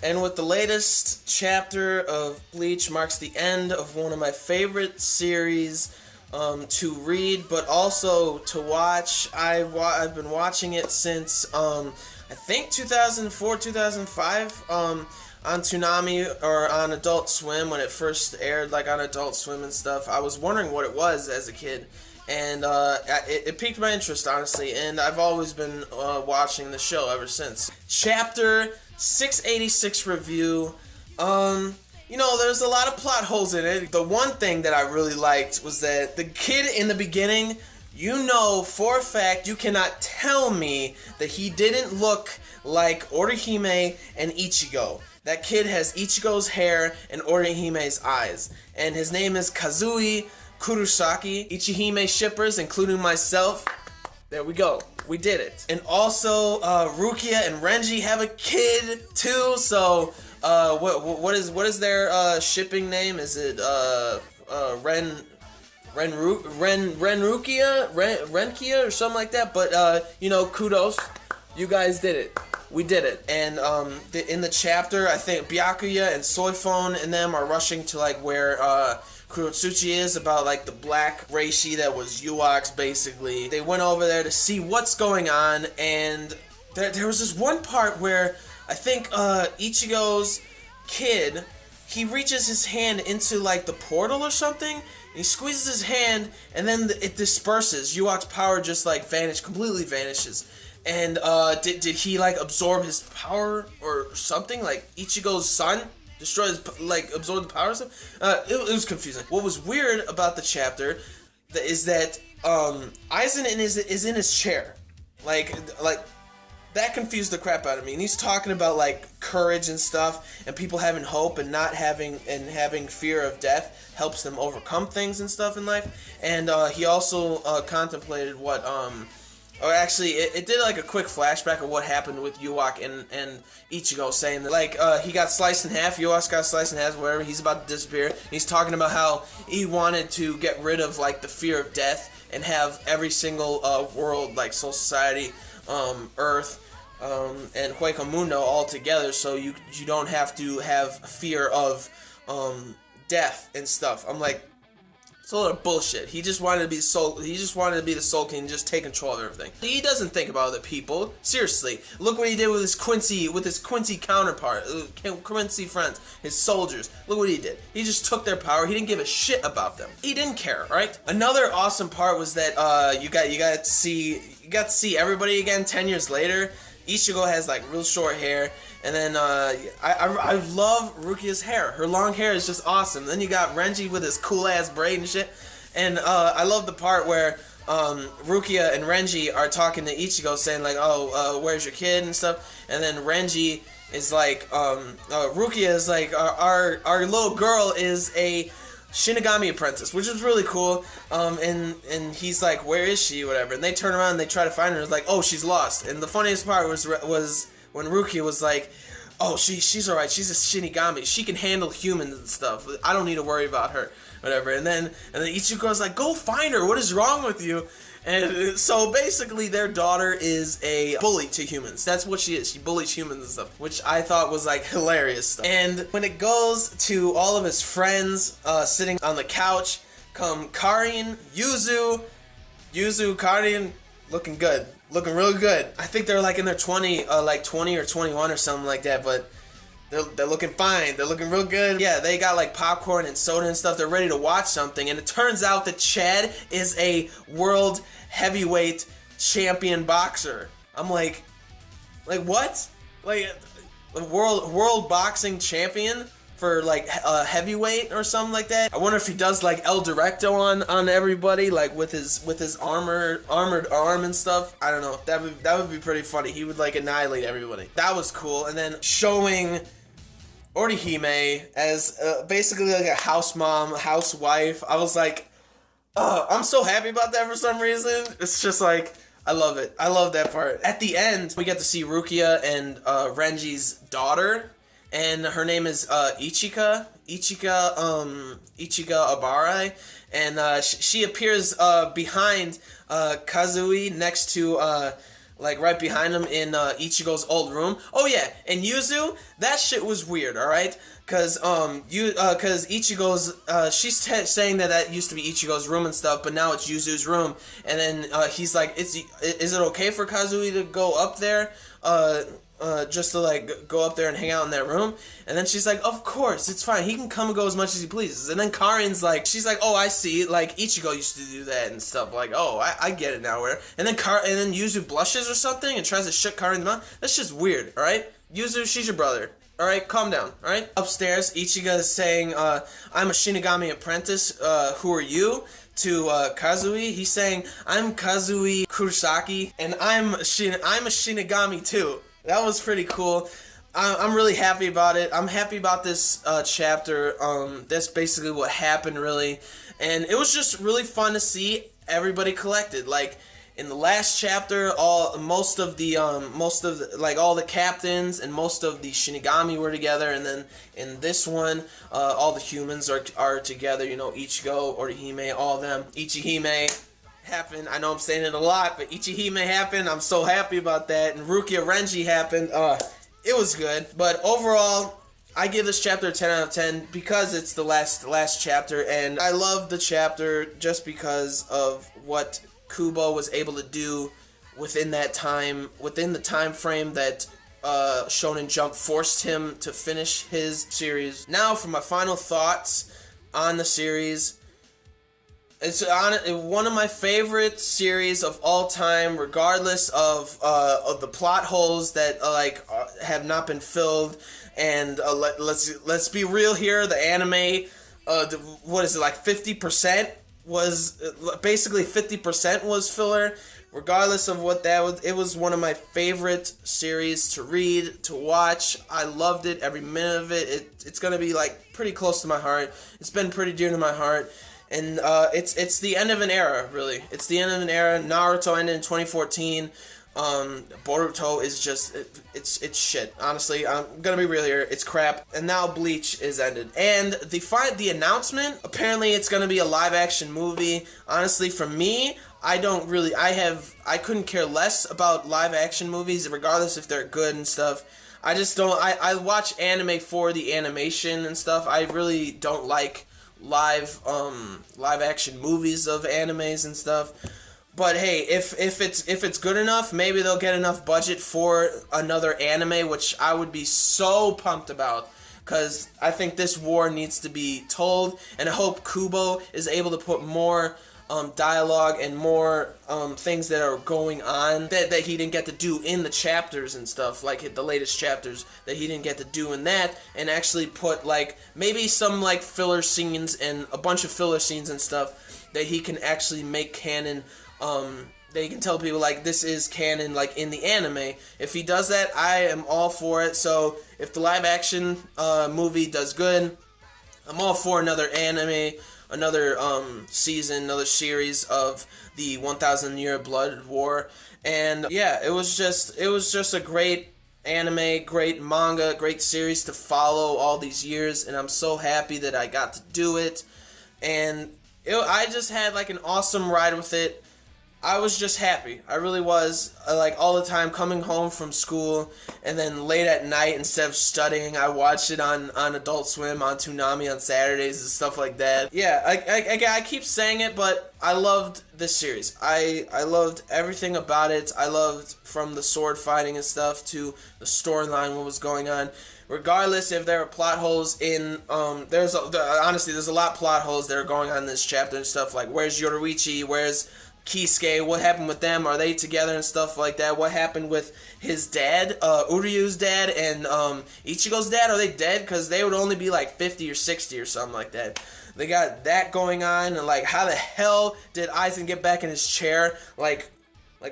And with the latest chapter of Bleach marks the end of one of my favorite series to read, but also to watch. I've been watching it since I think 2004, 2005 on Toonami or on Adult Swim when it first aired, like on Adult Swim and stuff. I was wondering what it was as a kid, and it piqued my interest, honestly, and I've always been watching the show ever since. Chapter 686 review. You know, there's a lot of plot holes in it. The one thing that I really liked was that the kid in the beginning, you know for a fact, you cannot tell me that he didn't look like Orihime and Ichigo. That kid has Ichigo's hair and Orihime's eyes. And his name is Kazui Kurosaki. Ichihime shippers, including myself. There we go. We did it. And also, Rukia and Renji have a kid too. So, what is their shipping name? Is it Renkia or something like that? But you know, kudos, you guys did it. We did it. And in the chapter, I think Byakuya and Soifon and them are rushing to like where Kurotsuchi is, about like the black reishi that was Ywhachs, basically. They went over there to see what's going on, and there was this one part where I think Ichigo's kid, he reaches his hand into like the portal or something, and he squeezes his hand, and then it disperses. Ywhachs' power just like completely vanishes. And did he like absorb his power or something? Like Ichigo's son absorb the power or something? It was confusing. What was weird about the chapter is that Aizen is in his chair. Like that confused the crap out of me. And he's talking about like courage and stuff, and people having hope and not having fear of death helps them overcome things and stuff in life. And he also contemplated what or actually, it did like a quick flashback of what happened with Ywhachs and Ichigo, saying that like he got sliced in half, Ywhachs got sliced in half, whatever, he's about to disappear. He's talking about how he wanted to get rid of like the fear of death and have every single world, like Soul Society, Earth, and Hueco Mundo all together, so you don't have to have fear of death and stuff. I'm like, it's a lot of bullshit. He just wanted to be the Soul King, just take control of everything. He doesn't think about other people. Seriously, look what he did with his Quincy counterpart, Quincy friends, his soldiers. Look what he did. He just took their power. He didn't give a shit about them. He didn't care, right? Another awesome part was that you got to see everybody again 10 years later. Ichigo has like real short hair, and then I love Rukia's hair. Her long hair is just awesome. Then you got Renji with his cool ass braid and shit, and I love the part where Rukia and Renji are talking to Ichigo, saying like, "Oh, where's your kid?" and stuff, and then Renji is like, Rukia is like, our little girl is a Shinigami apprentice, which is really cool, and he's like, where is she, whatever, and they turn around and they try to find her, and it's like, oh, she's lost. And the funniest part was when Rukia was like, oh, she's alright, she's a Shinigami, she can handle humans and stuff, I don't need to worry about her, whatever. And then Ichigo's like, go find her, what is wrong with you? And so basically their daughter is a bully to humans. That's what she is. She bullies humans and stuff, which I thought was like hilarious stuff. And when it goes to all of his friends sitting on the couch, come Karin, Yuzu, Karin, looking good. Looking real good. I think they're like in their 20 or 21 or something like that, but they're looking fine. They're looking real good. Yeah, they got like popcorn and soda and stuff. They're ready to watch something. And it turns out that Chad is a world heavyweight champion boxer. I'm like what? Like a world boxing champion for like a heavyweight or something like that. I wonder if he does like El Directo on everybody, like with his armored arm and stuff. I don't know. That would be pretty funny. He would like annihilate everybody. That was cool. And then showing Orihime as basically like a house mom, housewife. I was like, oh, I'm so happy about that for some reason. It's just like, I love it. I love that part. At the end, we get to see Rukia and Renji's daughter, and her name is Ichika Abarai, and she appears behind Kazui next to like right behind him in Ichigo's old room. Oh yeah, and Yuzu, that shit was weird, alright? Cause cause Ichigo's she's saying that used to be Ichigo's room and stuff, but now it's Yuzu's room. And then he's like, is it okay for Kazui to go up there? Just to like go up there and hang out in that room. And then she's like, of course, it's fine, he can come and go as much as he pleases. And then Karin's like, she's like, oh, I see, like Ichigo used to do that and stuff. Like, oh, I get it now. Where and then Yuzu blushes or something and tries to shut Karin's mouth. That's just weird. All right, Yuzu, she's your brother. All right, calm down. All right. Upstairs, Ichigo is saying, I'm a Shinigami apprentice. Who are you? To Kazui, he's saying, I'm Kazui Kurosaki, and I'm a Shinigami too. That was pretty cool. I'm really happy about it. I'm happy about this chapter. That's basically what happened, really, and it was just really fun to see everybody collected. Like in the last chapter, most of the all the captains and most of the Shinigami were together, and then in this one, all the humans are together. You know, Ichigo, Orihime, all of them. Ichihime happened. I know I'm saying it a lot, but Ichihime happened. I'm so happy about that. And Rukia Renji happened. It was good. But overall, I give this chapter a 10 out of 10 because it's the last chapter, and I love the chapter just because of what Kubo was able to do within the time frame that Shonen Jump forced him to finish his series. Now for my final thoughts on the series. It's one of my favorite series of all time, regardless of the plot holes that have not been filled. And let's be real here. The anime, what is it, like 50% was basically 50% was filler. Regardless of what that was, it was one of my favorite series to read, to watch. I loved it, every minute of it. It's gonna be like pretty close to my heart. It's been pretty dear to my heart. And it's the end of an era, really. It's the end of an era. Naruto ended in 2014. Boruto is just it's shit. Honestly, I'm gonna be real here. It's crap. And now Bleach is ended. And the announcement, apparently it's gonna be a live action movie. Honestly, for me, I couldn't care less about live action movies, regardless if they're good and stuff. I just don't. I watch anime for the animation and stuff. I really don't like live action movies of animes and stuff. But hey, if it's good enough, maybe they'll get enough budget for another anime, which I would be so pumped about, because I think this war needs to be told, and I hope Kubo is able to put more dialogue and more things that are going on that he didn't get to do in the chapters and stuff, like the latest chapters that he didn't get to do in that, and actually put like maybe some like filler scenes and a bunch of filler scenes and stuff that he can actually make canon, that he can tell people like this is canon, like in the anime. If he does that, I am all for it. So if the live action movie does good, I'm all for another anime, another season, another series of the 1,000 Year Blood War. And yeah, it was just a great anime, great manga, great series to follow all these years, and I'm so happy that I got to do it. And I just had like an awesome ride with it. I was just happy. I really was. Like all the time coming home from school, and then late at night, instead of studying, I watched it on Adult Swim, on Toonami on Saturdays and stuff like that. Yeah, I keep saying it, but I loved this series. I loved everything about it. I loved from the sword fighting and stuff to the storyline, what was going on. Regardless if there were plot holes in, honestly, there's a lot of plot holes that are going on in this chapter and stuff, like where's Yoruichi, where's Kisuke, what happened with them, are they together and stuff like that, what happened with his dad, Uryu's dad, and Ichigo's dad, are they dead, because they would only be like 50 or 60 or something like that. They got that going on, and like how the hell did Aizen get back in his chair, like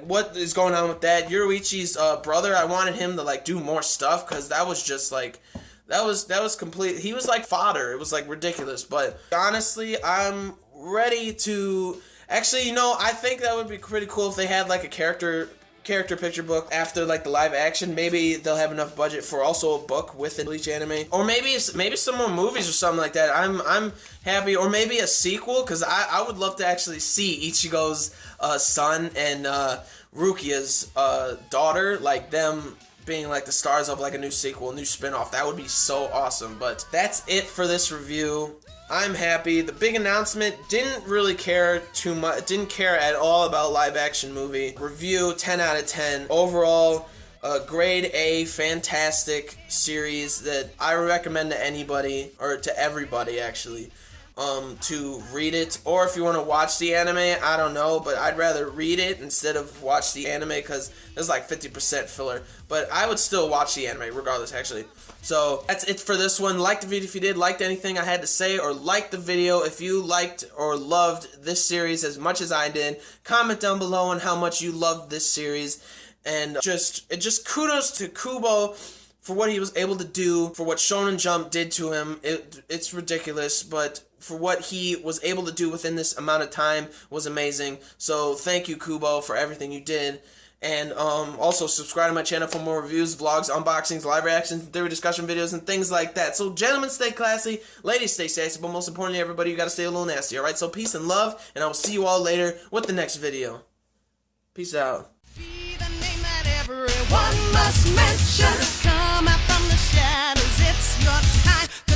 what is going on with that? Yoruichi's brother, I wanted him to like do more stuff, because that was just like, that was complete, he was like fodder, it was like ridiculous. But honestly, I'm ready to, actually, you know, I think that would be pretty cool if they had like a character character picture book after like the live action. Maybe they'll have enough budget for also a book with the Bleach anime, or maybe some more movies or something like that. I'm happy, or maybe a sequel, because I would love to actually see Ichigo's son and Rukia's daughter, like them being like the stars of like a new sequel, a new spin-off. That would be so awesome. But that's it for this review. I'm happy. The big announcement, didn't really care too much, didn't care at all about live action movie. Review, 10 out of 10. Overall, grade A, fantastic series that I recommend to anybody, or to everybody actually, to read it. Or if you want to watch the anime, I don't know, but I'd rather read it instead of watch the anime, because there's like 50% filler. But I would still watch the anime regardless, actually. So that's it for this one. Like the video if you did, liked anything I had to say, or like the video if you liked or loved this series as much as I did. Comment down below on how much you loved this series. And just kudos to Kubo for what he was able to do, for what Shonen Jump did to him. It's ridiculous, but for what he was able to do within this amount of time was amazing. So thank you, Kubo, for everything you did. And also subscribe to my channel for more reviews, vlogs, unboxings, live reactions, theory discussion videos, and things like that. So gentlemen, stay classy, ladies, stay sassy, but most importantly, everybody, you gotta stay a little nasty, alright? So peace and love, and I will see you all later with the next video. Peace out. Be the name that everyone must mention. Come out from the shadows, it's your time.